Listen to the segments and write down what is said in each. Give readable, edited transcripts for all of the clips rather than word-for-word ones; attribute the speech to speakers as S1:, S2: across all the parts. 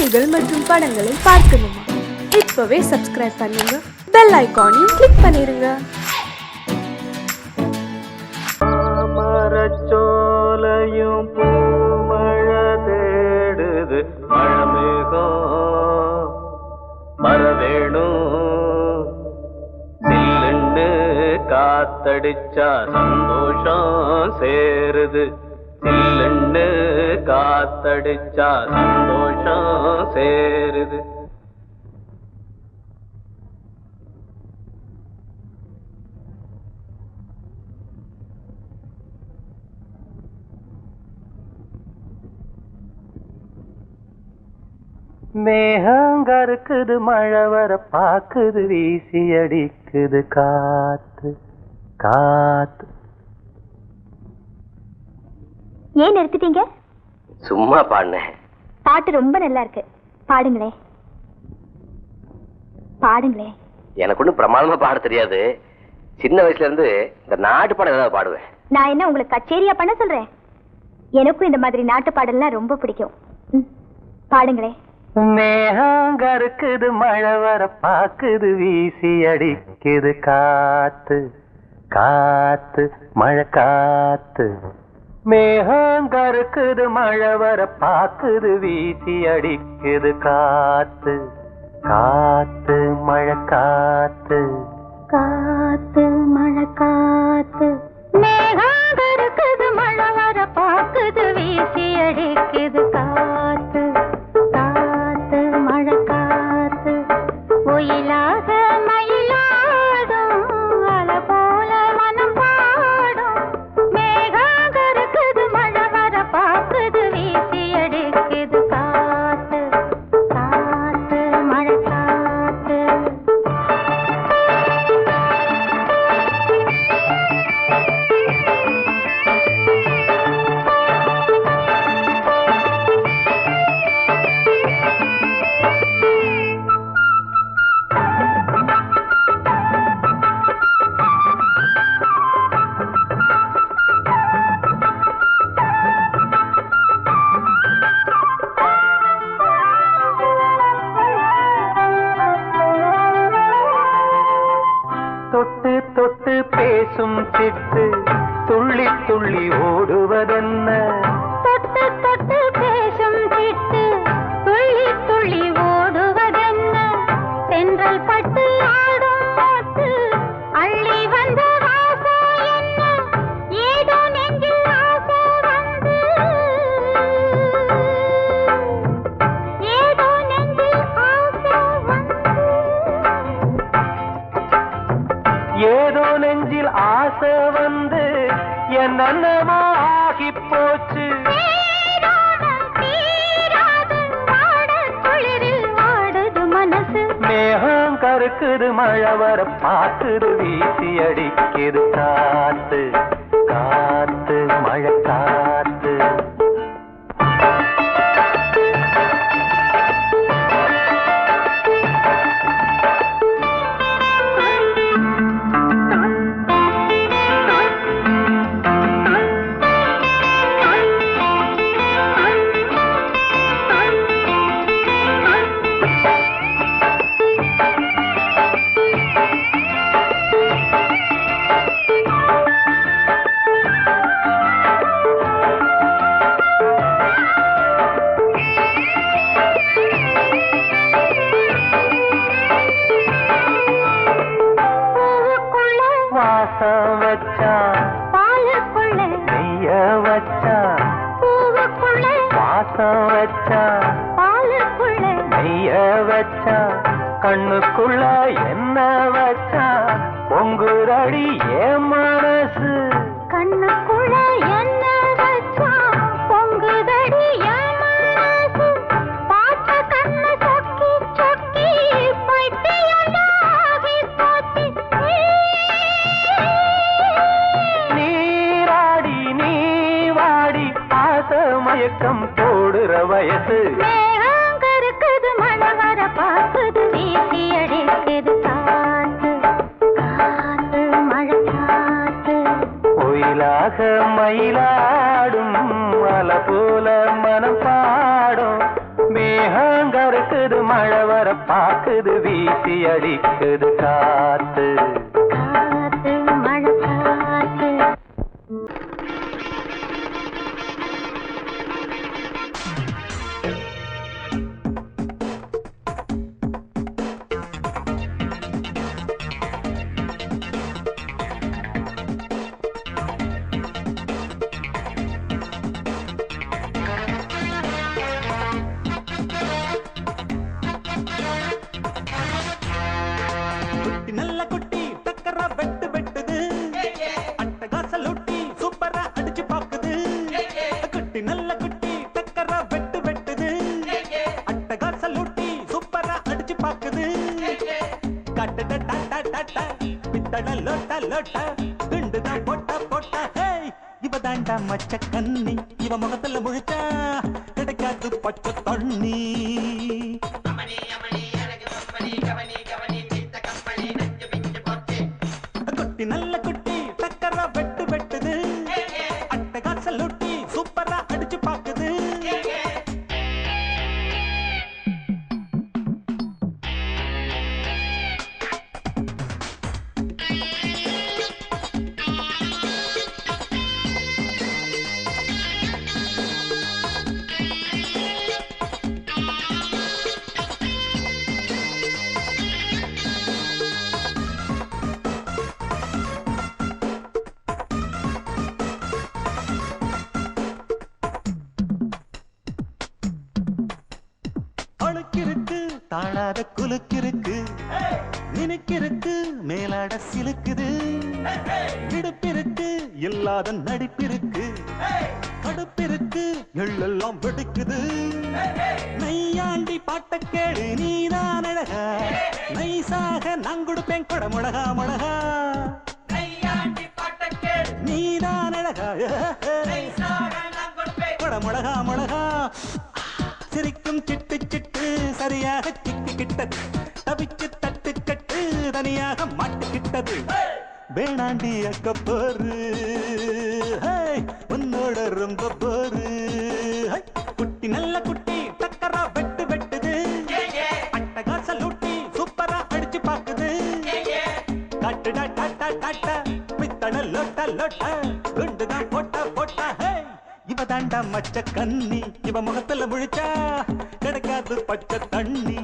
S1: பாடல்கள் மற்றும் படங்களை பார்க்கணுமா? இப்பவே சப்ஸ்கிரைப் பண்ணுங்க, பெல் ஐகானையும் கிளிக் பண்ணிருங்க.
S2: மரச்சோலையும் பூமழை தேடுது, மழமேகம் மரவேணும். சில்லுன்னு காத்தடிச்சா சந்தோஷம் சேருது, சில்லுன்னு காத்தடிச்சா சந்தோஷம் சேருது. மேகங்கருக்குது, மழை வர பாக்குது, வீசி அடிக்குது காத்து காத்து.
S3: ஏன் நிறுத்திட்டீங்க?
S2: சும்மா பாடுனேன்.
S3: பாட்டு ரொம்ப நல்லா இருக்கு, பாடுங்களே பாடுங்களே.
S2: எனக்கு ஒன்றும் பிரமாதமா பாட தெரியாது. சின்ன வயசுல இருந்து இந்த நாட்டு பாடம் ஏதாவது பாடுவேன்.
S3: நான் என்ன உங்களுக்கு கச்சேரியா பண்ண சொல்றேன்? எனக்கும் இந்த மாதிரி நாட்டு பாடல்லாம் ரொம்ப பிடிக்கும். பாடுங்களே.
S2: மேகங்கருக்குது, மழை வர பாக்குது, வீசி அடிக்குது காத்து காத்து, மழை காத்து. மேகங்கருக்குது, மழை வர பாக்குது, வீசி அடிக்குது காத்து காத்து, மழை காத்து
S3: காத்து மழை காத்து. மேகங்கருக்குது, மழை வர பாக்குது, வீசி அடிக்குது காத்து காத்து, மழை காத்து. ஒயிலாக மயிலாடும் அல போல மனம் பாடும். மேகங்கருக்குது, மழை வர பாக்குது, வீசி அடிக்குது காத்து காத்து, மழை காத்து.
S2: தொட்டு தொட்டு பேசும் சிட்டு துள்ளி துள்ளி ஓடுவதென்ன?
S3: தொட்டு தொட்டு பேசும் சிட்டு துள்ளி துள்ளி ஓடுவதென்ன? தென்றல் பட்டு ஆடும் பாட்டு அள்ளி வந்த வாசம் என்ன? ஏதோ நெஞ்சில் ஆசை வந்து, ஏதோ நெஞ்சில் ஆசை வந்து.
S2: ஏதோ நெஞ்சில் ஆசை வந்து என்னென்னமோ ஆகி போச்சு. மேகம் கருக்குது, மழை வர பாக்குது, வீசி அடிக்குது காத்து காத்து, மழை காத்து. வாசம் வச்சான்
S3: பாலுக்குள்ள
S2: நெய்ய வச்சான்,
S3: பூவுக்குள்ள
S2: வாசம் வச்சான்
S3: பாலுக்குள்ள
S2: நெய்ய வச்சான், கண்ணுக்குள்ள என்ன வச்சான் பொங்குரடி என் மனசு.
S3: கண்ணுக்குள்ள என்ன வச்சான் பொங்குதடி என் மனசு. பார்த்த கண்ணு சொக்கி சொக்கி பைத்தியமாகி போச்சு.
S2: நீராடி நீ வாடி ஆசை மயக்கம் போடுற வயசு.
S3: மேகங்கருக்குது, மழை வர பாக்குது, வீசி அடிக்குது காத்து காத்து, மழை காத்து.
S2: ஒயிலாக மயிலாடும் அல போல மனம் பாடும். மேகங்க
S4: படுக்குது மழை வர பாக்குது வீசி அடிக்குது காத்து
S3: மழை காத்து.
S5: நல்ல குட்டி டக்கரா வெட்டு வெட்டுது அட்டகாச லூட்டி சூப்பரா அடிச்சு பாக்குது குட்டி நல்ல குட்டி டக்கரா வெட்டு வெட்டுது அட்டகாச லூட்டி சூப்பரா அடிச்சு பாக்குது கட்டட டாடா டாடா பித்தள லோட்டா லோட்டா குண்டுதான் போட்டா போட்டா ஹேய் இவ தாண்டா மச்ச கண்ணி இவ முகத்துல முழிச்சா கிடைக்காது பச்சை தண்ணி குட்டி நல்ல குட்டி டக்கரா வெட்டு வெட்டுது அட்டகாச லூட்டி சூப்பரா அடிச்சு பாக்குது அழுக்கிருக்கு தாழாத குலுக்கிருக்கு நினைக்கிருக்கு மேலாட சிலுக்குது இடுப்பிருக்கு இல்லாத நடிப்பிருக்கு கடுப்பிருக்கு எள்ளெல்லாம் வெடிக்குது நையாண்டி பாட்ட கேடு நீதான் அழகா நைசாக நான் கொடுப்பேன் கொட முழகா முழகா நீதான் அழகா கொட முழகா முழகா சிரிக்கும் சிட்டு சிட்டு சரியாக சிக்கிக்கிட்டது தவிச்சு தட்டு கட்டு தனியாக மாட்டுக்கிட்டது வேணாண்டி அக்க போரு உன்னோட ரொம்ப போரு குட்டி நல்ல குட்டி டக்கரா வெட்டு வெட்டுது அட்டகாச லூட்டி சூப்பரா அடிச்சு பாக்குது கட்டுடா டாட்டா டாட்டா பித்தள லோட்டா லோட்டா குண்டுதான் போட்டா போட்டா இவ தாண்டா மச்ச கண்ணி இவ முகத்துல முழிச்சா கிடைக்காது பச்சை தண்ணி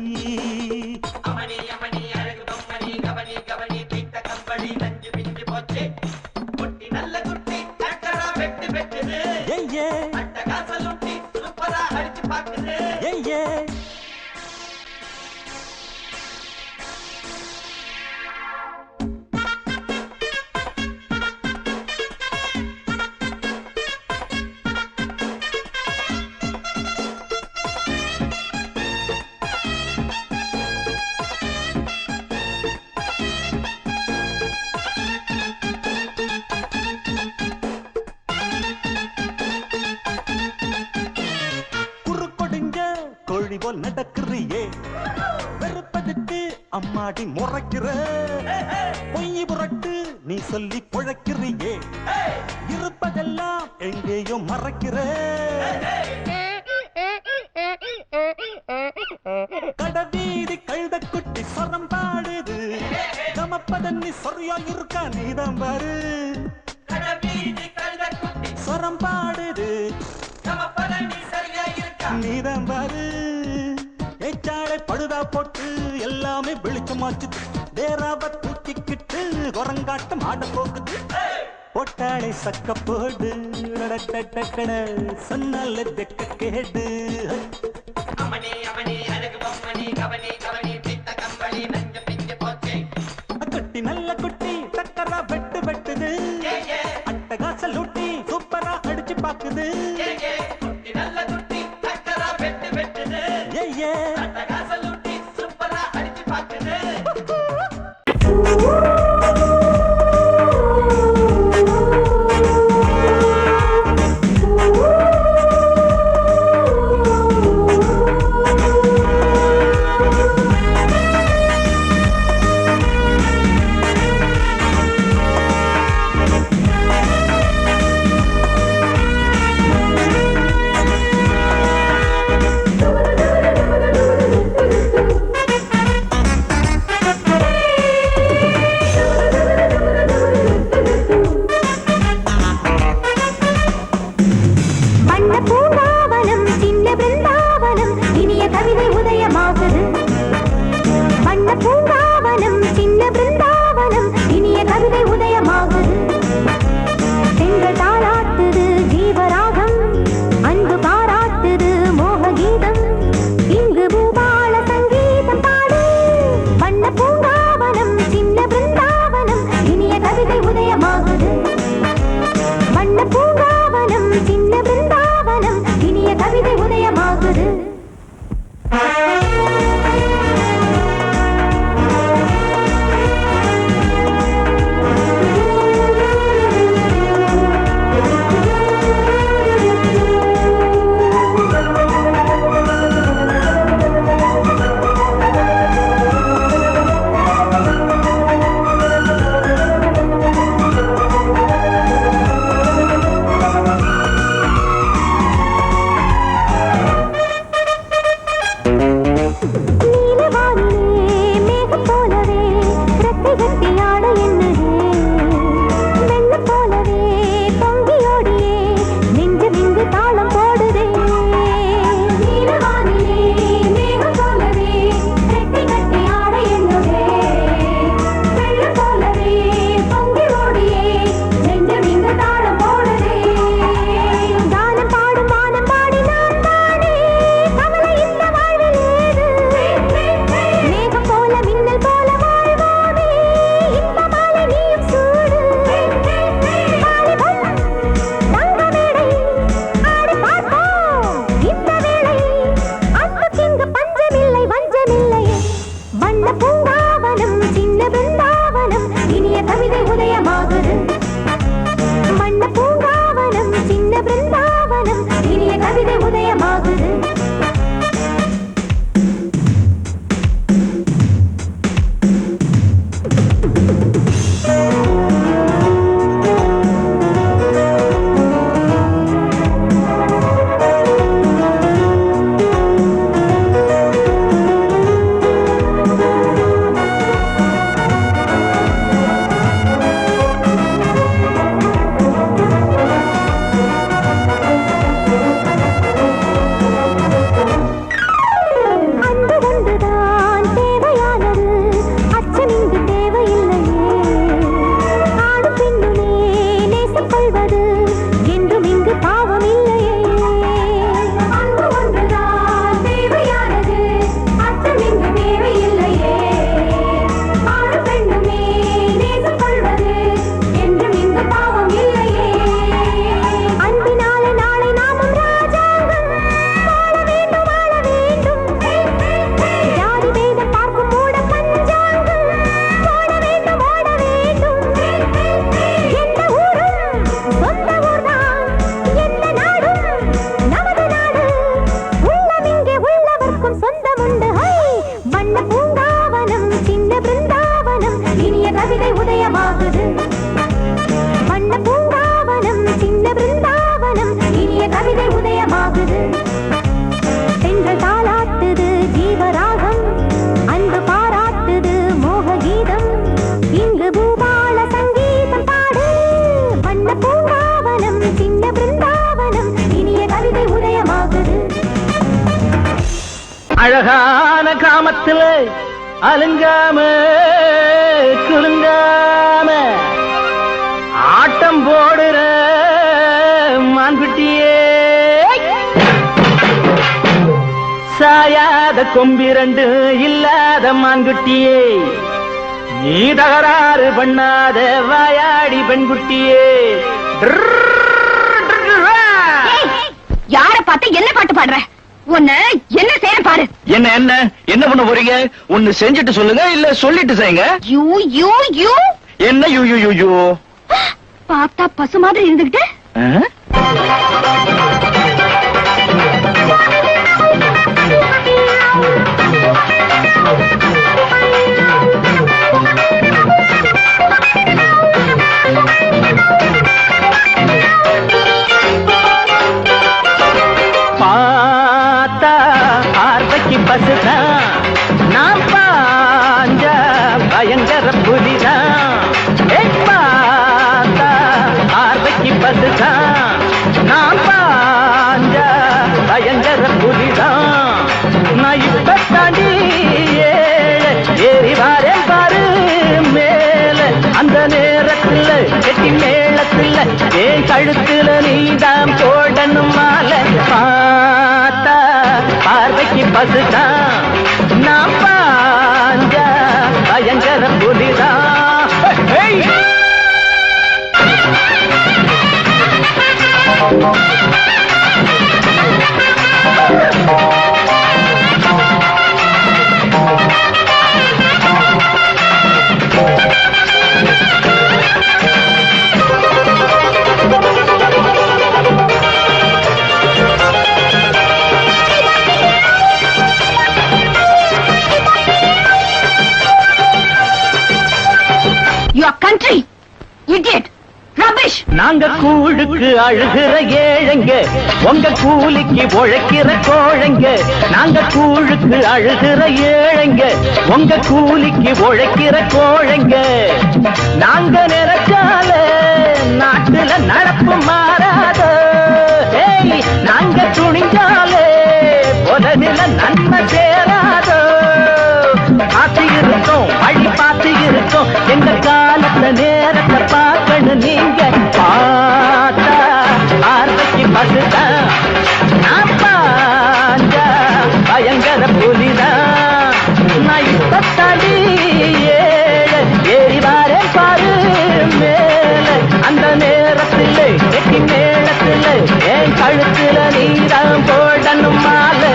S5: கோழி போல் நடக்கிறியே வெறுப்பதுக்கு அம்மாடி முறைக்கிற பொய் புரட்டு நீ சொல்லி புழைக்கிறியே இருப்பதெல்லாம் எங்கேயோ மறைக்கிற கடவீதி கழுத குட்டி சொரம் பாடுது கமப்பதன்னி சொரியா இருக்கா நீதான் பாரு சொரம் பாடுது நீதான் பாரு ஏச்சாளை பழுதா போட்டு எல்லாமே வெளிச்சமாச்சு தேராவ தூக்கிக்கிட்டு குரங்காட்டம் ஆட போகுது போட்டாளை சக்க போடு சொன்னால தெக்க கேடு குட்டி நல்ல குட்டி டக்கரா வெட்டு வெட்டுது அட்டகாச லூட்டி சூப்பரா அடிச்சு பாக்குது
S4: அழகான கிராமத்துல அலுங்காம குலுங்காம ஆட்டம் போடுற மான்குட்டியே, சாயாத கொம்பிரண்டு இல்லாத மான்குட்டியே, நீ தகராறு பண்ணாத வாயாடி பெண்குட்டியே.
S3: யார பார்த்து என்ன பாட்டு பாடுற? உன்னை என்ன செய்ய பாரு.
S4: என்ன என்ன என்ன பண்ண போறீங்க? ஒன்னு செஞ்சுட்டு சொல்லுங்க, இல்ல சொல்லிட்டு செய்யுங்க.
S3: யூ யூ யூ
S4: என்ன யூ யூ யூ யூ?
S3: பார்த்தா பசு மாதிரி இருந்துகிட்டு
S4: பார்த்தா பார்வைக்கு பசுதான், நான் பாஞ்ச பயங்கர புலிதான். பார்த்தா பார்வைக்கு பசுதான், நான் பாஞ்ச பயங்கர புலிதான். நான் இப்ப தாண்டி ஏறி வாரேன் பாரு மேல, அந்த நேரத்துல கெட்டி மேளத்துல ஏன் கழுத்துல நீதான் போடணும் மாலை. பார்த்தா பார்வைக்கு பசுதான், நான் பாஞ்ச பயங்கர புலிதான்.
S3: Your country, idiot, rubbish.
S4: நாங்க கூழுக்கு அழுகிற ஏழைங்க, உங்க கூலிக்கு உழைக்கிற கோழைங்க. நாங்க கூழுக்கு அழுகிற ஏழைங்க, உங்க கூலிக்கு உழைக்கிற கோழைங்க. நாங்க நினைச்சால நாட்டுல நடப்பு மாறாதோ, நாங்க துணிஞ்சாலே உலகில நன்மை சேராதோ. பார்த்து இருக்கோம், வழி பார்த்து இருக்கோம், எங்க காலத்துல நேரத்தை பார்க்கணும் நீங்க. பார்த்தா பார்வைக்கு பசுதான், நான் பாஞ்ச பயங்கர புலிதான். நான் இப்ப தடி ஏறி வாரேன் பாரு மேல, அந்த நேரத்துல கெட்டி மேளத்துல என் கழுத்துல நீதான் போடணும் மாலை.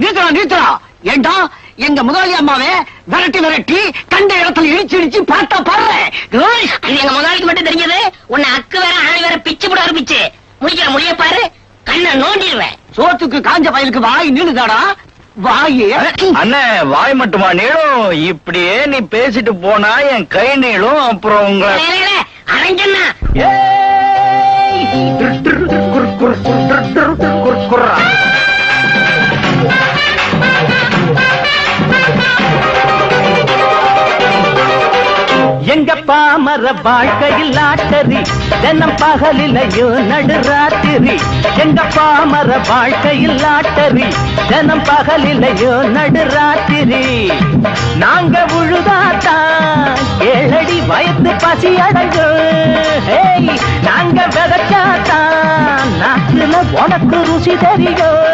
S6: நீத்தரா நீத்தரா, ஏண்டா எங்க முதலாளி அம்மாவே விரட்டி விரட்டி கண்ட இடத்துல இடிச்சு இடிச்சு பார்த்தா பாரு.
S7: இது எங்க முதலாளிக்கு மட்டும் தெரிஞ்சது. உன்னை அக்கு வேற ஆணி வேற பிச்சு போட ஆரம்பிச்சு முடிக்கிற முடிய பாரு, கண்ணை நோண்டிடுவேன்.
S6: சோத்துக்கு காஞ்ச பயலுக்கு வாய் நீளுதாடா. வாயே
S4: அண்ணே, வாய் மட்டுமா நீளும்? இப்படியே நீ பேசிட்டு போனா என் கை நீளும். அப்புறம் உங்களை
S7: அரைஞ்சன்னா
S4: எங்க பாமர வாழ்க்கையில் லாட்டரி, தினம் பகலிலையும் நடுராத்திரி. எங்க பாமர வாழ்க்கையில் லாட்டரி, தினம் பகலிலையும் நடுராத்திரி. நாங்க உழுதாத்தான் ஏழடி வயத்து பசி அடைஞ்சோம். நாங்க விதைச்சாத்தான் நாட்டுல உனக்கு ருசி தெரியும்.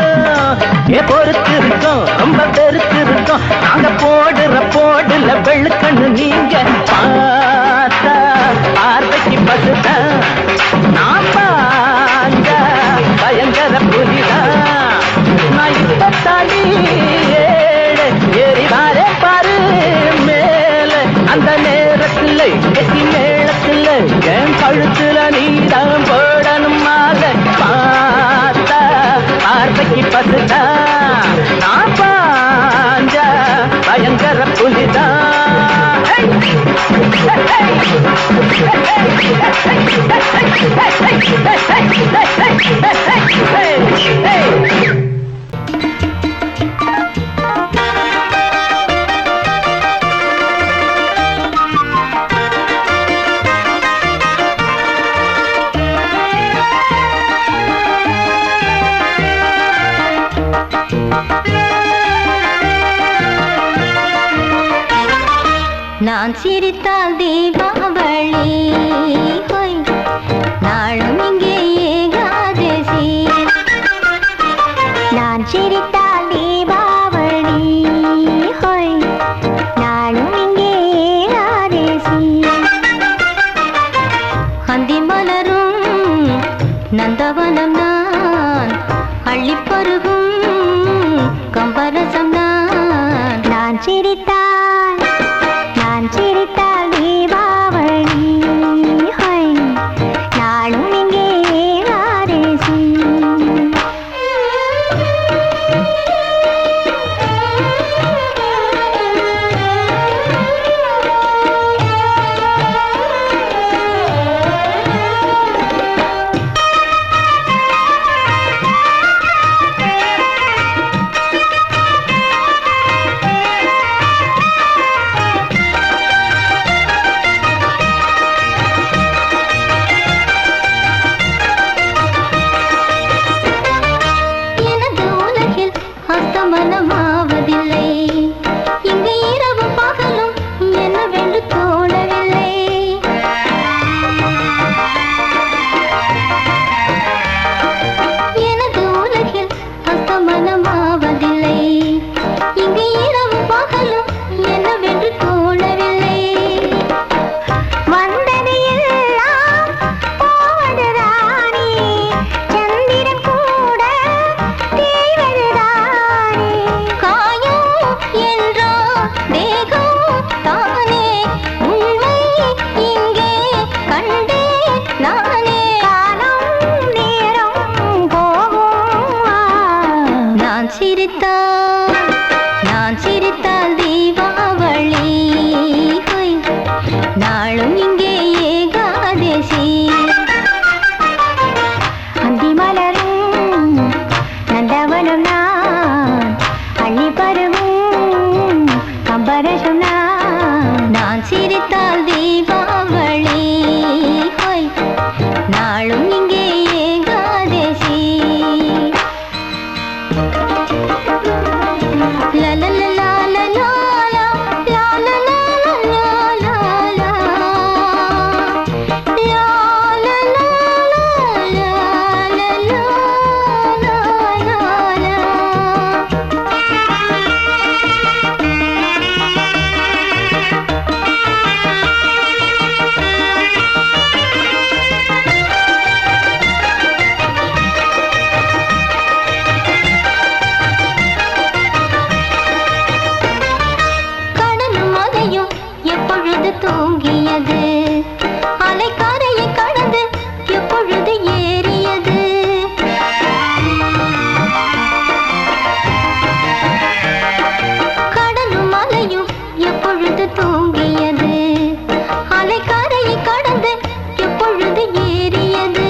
S4: பொறுத்து இருக்கோம், ரொம்ப பெருத்து இருக்கோம். நாங்க போடுற போடுல வெளுக்கண்ணு நீங்க. பார்த்தா பார்வைக்கு பசுதான், நான் பாஞ்ச பயங்கர புலிதான். நான் இப்ப தாண்டி ஏறி வாரேன் பாரு மேல, அந்த நேரத்துல கெட்டி மேளத்துல என் கழுத்துல நீதான் போடணும் மாலை. பார்த்தா பார்வைக்கு பசுதான், நான் பாஞ்ச பயங்கர புலிதான்.
S3: நான் சிரித்தால் தீபாவளி ஹோய் நாளும் இங்கே ஏகாதசி நான் சிரித்தால் தீபாவளி ஹோய் நாளும் இங்கே ஏகாதசி அந்தி மலரும் நந்தவனம் நான் அள்ளிப்பருகும் கம்பரசம் நான் சிரித்தால் தீபாவளி ஹோய் நாளும் இங்கே ஏகாதசி மனமாவதில்லை இங்கு இரவு பகலும் என்னவென்று தோணவில்லை எனது உலகில் அஸ்தமனமாவதில்லை இங்கு இரவு பகலும் என்னவென்று தோணவில்லை வந்தது எல்லாம் போவது ராணி சந்திரன் கூட தேய்வதுதான் காயம் என்றோ தேகம் தானே உண்மை இங்கே கண்டே நானே காலம் நேரம் போகும் நான் சிரித்தால் தீபாவளி ஹோய் நாளும் இங்கே ஏகாதசி அந்தி மலரும் நந்தவனம் நான் அள்ளி பருவும் கம்பரசம் நான் சிரித்தால் தீபாவளி ஹோய் நாளும் இங்கே ஏகாதசி எப்பொழுது தூங்கியது அலைக்கரையை கடந்து எப்பொழுது ஏறியது கடலும் மலையும் எப்பொழுது தூங்கியது அலைக்கரையை கடந்து எப்பொழுது ஏறியது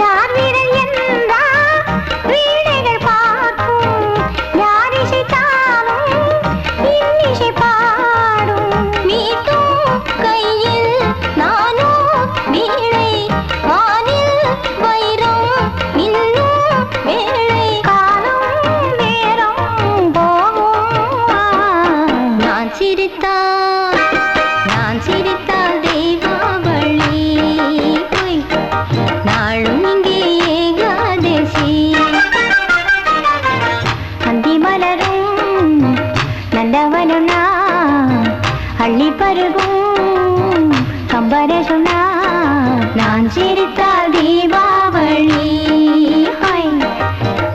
S3: யார் வீரன் என்றால் வீணைகள் பார்க்கும் யார் இசைத்தாலும் இன்னிசை கையில் நானோ வீணை வானில் வைரம் இன்னும் வேளை காலம் நேரம் போகும் நான் சிரித்தால் தீபாவளி ஹோய் நாளும் இங்கே ஏகாதசி அந்தி மலரும் நந்தவனம் நான் அள்ளி பருகும் கம்பரசம் நான் சிரித்தால் தீபாவளி ஹோய்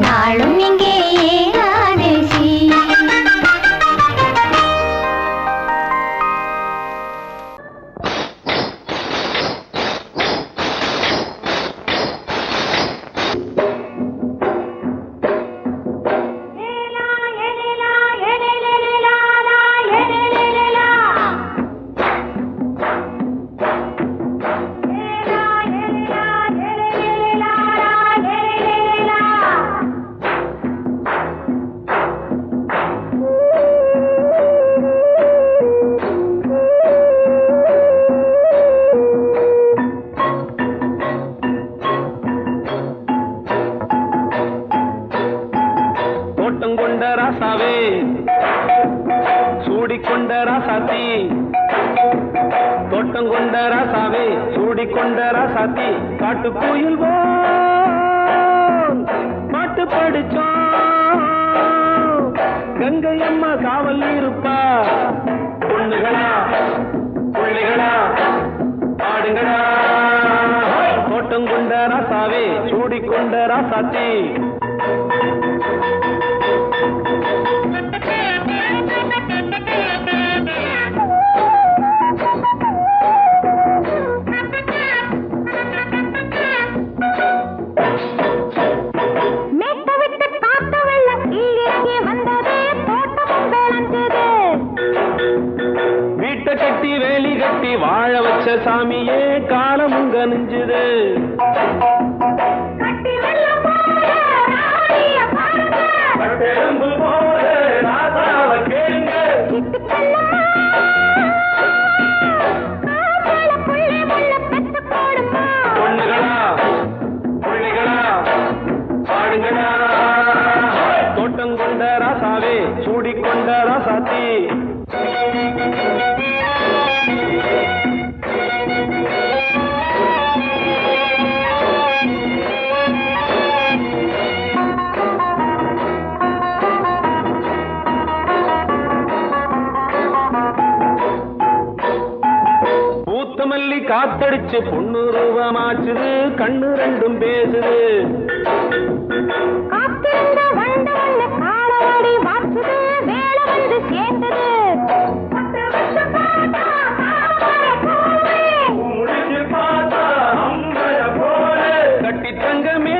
S3: நாளும் இங்கே ஏகாதசி
S5: சூடிக்கொண்ட ராசாத்தி தோட்டம் கொண்ட ராசாவே சூடிக்கொண்ட ராசாத்தி காட்டு கோயில் பாட்டு படிச்சோம் கங்கை அம்மா காவல் இருப்பா பொண்ணுகளா பிள்ளைகளா ஆடுங்களா தோட்டம் கொண்ட ராசாவே சூடிக்கொண்ட ராசாத்தி வீட்டை கட்டி வேலி கட்டி வாழ வச்ச சாமியே காலமுங்க நெஞ்சுது பொண்ணுகளா பிள்ளைகளா ஆடுங்களா தோட்டம் கொண்ட ராசாவே சூடிக்கொண்ட ராசாத்தி பூத்தமல்லி காத்தடிச்சு பொண்ணு ரூபமாச்சுது கண்ணு ரெண்டும் பேசுது கட்டி தங்கமே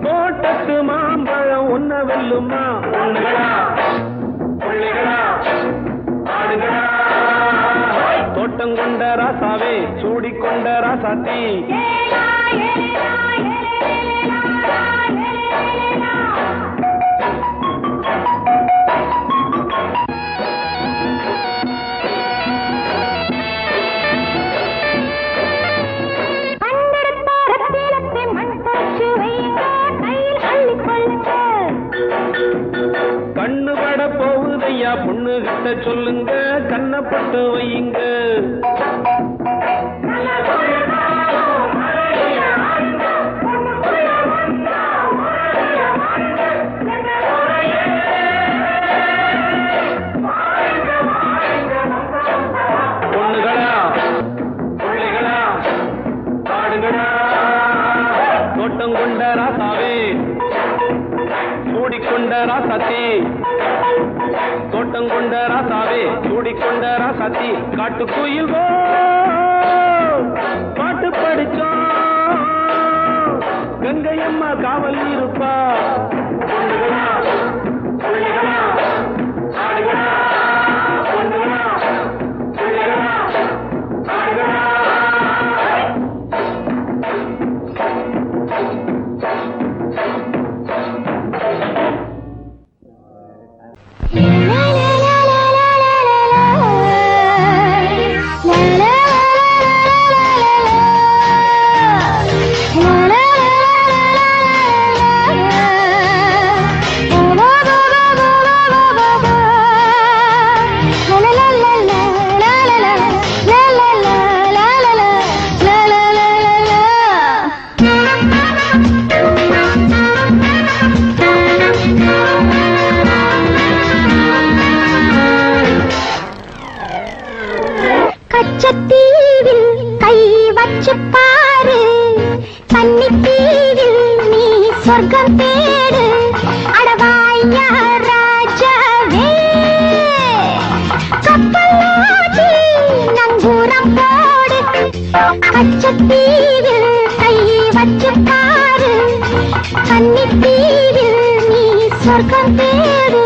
S5: தோட்டத்து மாம்பழம் ஒன்ன வெல்லுமா பொண்ணுகளா பிள்ளைகளா ஆடுகளா தோட்டம் கொண்ட ராசாவே சூடிக்கொண்ட ராசாத்தி கண்ணு பட போகுதையா பொண்ணு கிட்ட சொல்லுங்க கண்ணப்பட்டு வையுங்க பொண்ணுகளா பிள்ளைகளா ஆடுகளா தோட்டம் கொண்ட ராசாவே சூடிக்கொண்ட ராசாத்தி தோட்டம் கொண்ட ராசாவே சூடிக்கொண்ட ராசாத்தி காட்டு கோயில் பாட்டு படிச்சோம் கங்கை அம்மா காவல் இருப்பா பொண்ணுகளா பிள்ளைகளா ஆடுகளா பொண்ணுகளா பிள்ளைகளா ஆடுகளா
S3: கச்சத்தீவில் கை வச்சு பாரு கன்னித்தீவில் நீ சொர்க்கம் தேடு அடவாயா ராஜாவே கப்பலாட்டி நங்கூரம் போடு கச்சத்தீவில் கை வச்சு பாரு கன்னித்தீவில் நீ சொர்க்கம் தேடு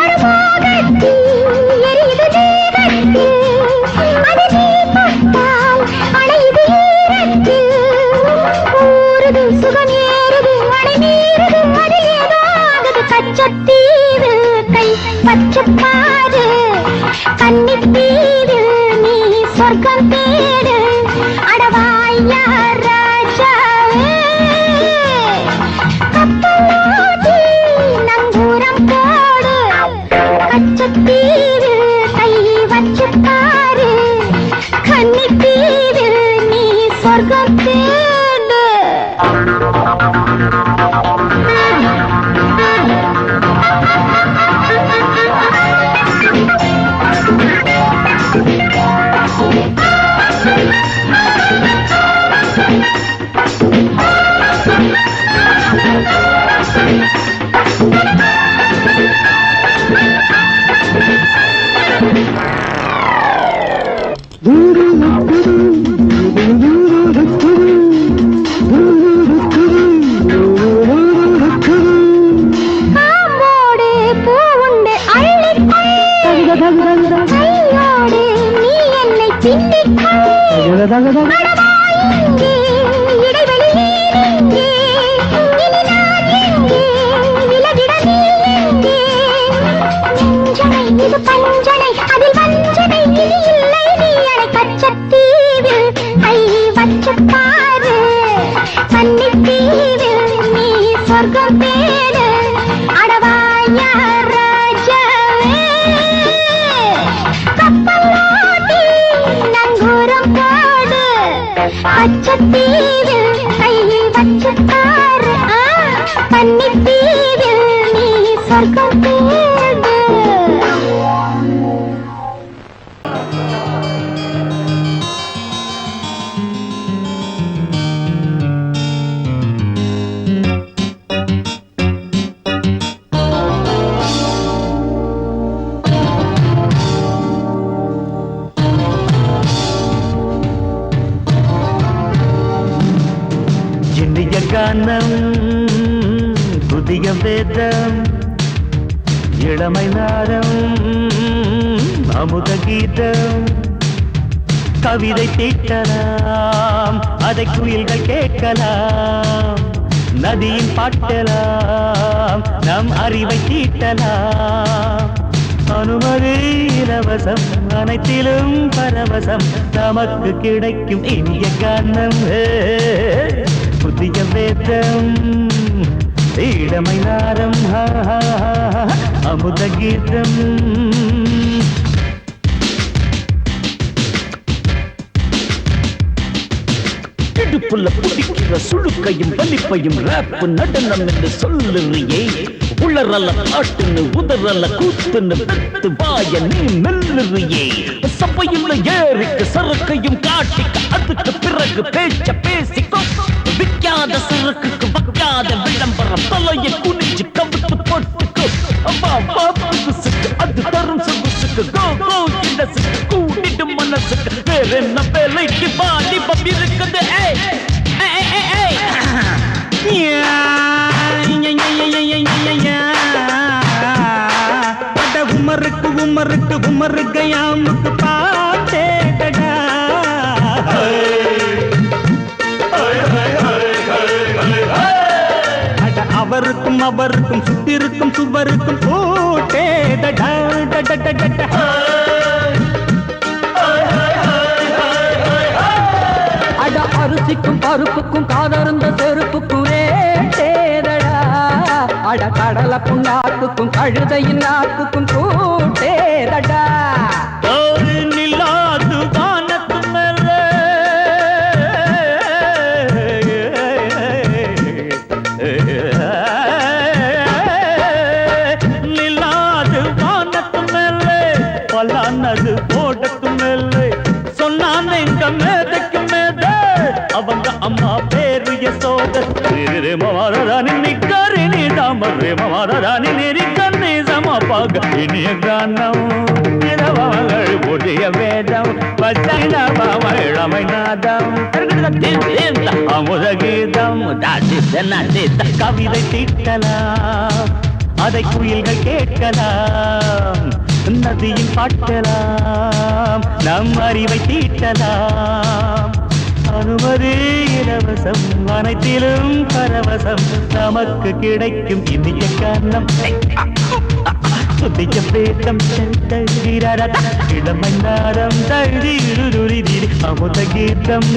S3: ஒரு மோகத்தில் எரியுது தீபத்தில், அது நீ தொட்டால் அணையுது ஈரத்தில். ஊறுது சுகம் ஏறுது அணை மீறுது அதில் ஏதோ ஆகுது. கச்சத்தீவு கை பற்று பாரு, கன்னித்தீவில் நீ சொர்க்கம் தேடு. அடவாயா ராஜாவே, கப்பலோட்டி நங்கூரம் போடு. கச்சத்தீவில் கை வச்சு பாரு, கன்னித்தீவில் நீ சொர்க்கம் தேடு. காம்போடு பூவுண்டு அள்ளிக்கொள், கையோடு நீ என்னை பின்னிக்கொள். அடவாயிங்கே இடைவெளி நீங்கே, இனி நான் எங்கே விலகிட நீ எங்கே. நெஞ்சனை இது பஞ்சனை அதில் வஞ்சனை இனி இல்லை நீ அடை. கச்சத்தீவில் கை வச்சு பாரு, கன்னித்தீவில் நீ சொர்க்கம் தேடு. அடவாயா ராஜாவே, கப்பலோட்டி நங்கூரம் போடு. கச்சத்தீவில் கை வச்சு பாரு, கன்னித்தீவில் நீ சொர்க்கம் தேடு.
S5: இனிய கானம் புதிய வேதம், இளமை நாரம் அமுத கீதம். கவிதை தீட்டலாம், அதை குயில்கள் கேட்கலாம். நதியின் பாட்டலாம், நம் அறிவை தீட்டலாம். அனுமதி இலவசம், அனைத்திலும் பரவசம். நமக்கு கிடைக்கும் இனிய கானம் புதிய வேதம், இளமை நாரம் அமுத கீதம். இடுப்புள்ள புடிக்கிற சுழுக்கையும் வலிப்பையும் ரேப்பு நடனம் என்று சொல்லுறியே. உளறல பாட்டுன்னு உதறல கூத்துன்னு வெத்து வாய நீ மெல்லுறியே. சபையுள்ள ஏறிக்கு சரக்கையும் காட்டிக்க, அதுக்கு பிறகு பேச்ச பேசிக்கோ. விக்காத சரக்குக்கு வைக்காத விளம்பரம், தலையை குனிஞ்சு கவித்து போட்டுக்கோ. புதுசுக்கு அது தரும் சொகுசுக்கு, கோ கோ இலசுக்கு கூட்டிடும் மனசுக்கு. வேற என்ன வேலைக்கு வாலிபம் இருக்குது. உமருக்கு உமருக்கு உமருக்கு யாமுக்கு பாட்டேடா. அவருக்கும் அவருக்கும் சுத்திருக்கும் சுவருக்கும் போட்டேடா.
S6: அட அரிசிக்கும் பருப்புக்கும் காதருந்த செருப்புக்கும் ரேட்டேதடா. அட கடல புண்ணாக்குக்கும் கழுதையின் நாக்குக்கும் கூட்டேதடா.
S5: நில்லாது வானத்து மேலே நில்லாது வானத்து மேலே பலானது போடத்து மேலே. சொன்னான் எங்க மேதைக்கு மேதை, அவங்க அம்மா பேரு யசோத. மமாதானி நிக்காரி நீ தாம ரே மமாதானி நெறி கண்ணி சமபாக. இனிய கானம் இரவங்கள் புதிய வேதம், இளமை நாதம் அமுத கீதம். கவிதை தீட்டலாம், அதை குயில்கள் கேட்கலாம், நதியில் பாட்டலாம், நம் அறிவை தீட்டலாம். அனுமதி இலவசம், அனைத்திலும் பரவசம், நமக்கு கிடைக்கும் இனிய காரணம். புதிய வேதம் இளமை நாடம் தழுதி அமுத கீதம்.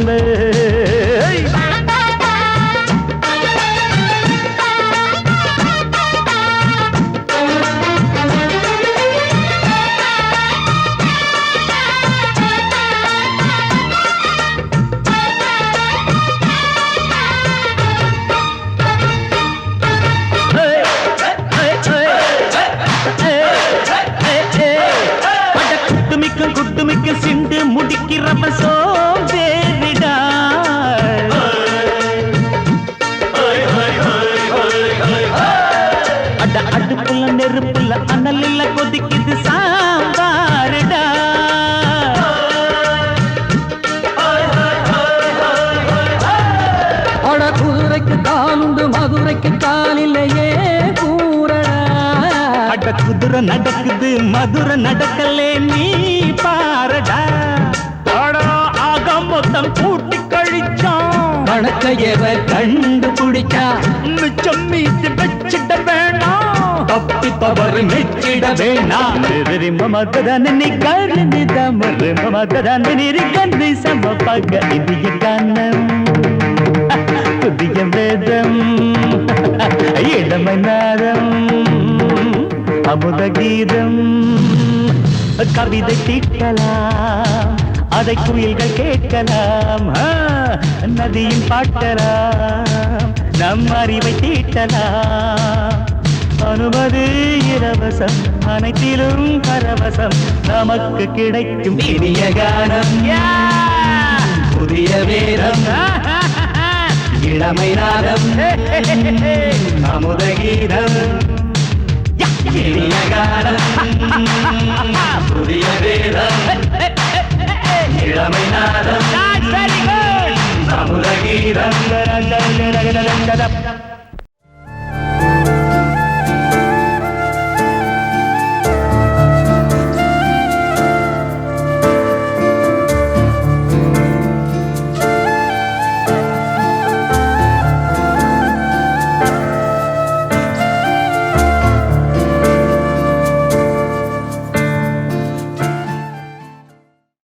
S5: குட்டுமிக்க சிண்டு முடிக்கிறப்ப சோதேரிடா. அடுப்புல நெருப்புல அனலில் கொதிக்குது சாம்பாருடா.
S6: அட குதிரைக்கு காலுண்டு மதுரைக்கு காலில்லையே கூறடா.
S5: அட குதிரை நடக்குது மதுரை நடக்கலே நீ பாரடா. ஆக மொத்தம் கூட்டி கழிச்சான்,
S6: கணக்கையவ கண்டுபிடிச்சா,
S5: மிச்சம் மீது வச்சிட வேணாம்,
S6: தப்பி தவறு மெச்சிட வேணாம்.
S5: மமதனி கருணி தமரு மமதனி கண்ணி சமபக இந்திய கானம். புதிய வேதம் இளமை நாதம் அமுத கீதம். கவிதை தீட்டலாம், அதை குயில்கள் கேட்கலாம், நதியின் பாட்டலாம், நம் அறிவை தீட்டலாம். அனுமதி இலவசம், அனைத்திலும் பரவசம், நமக்கு கிடைக்கும் இனிய கானம்.
S6: புதிய வேதம் இளமை நாதம் அமுத கீதம். இனிய கானம் புதிய வேதம் இளமை நாதம் அமுத கீதம்.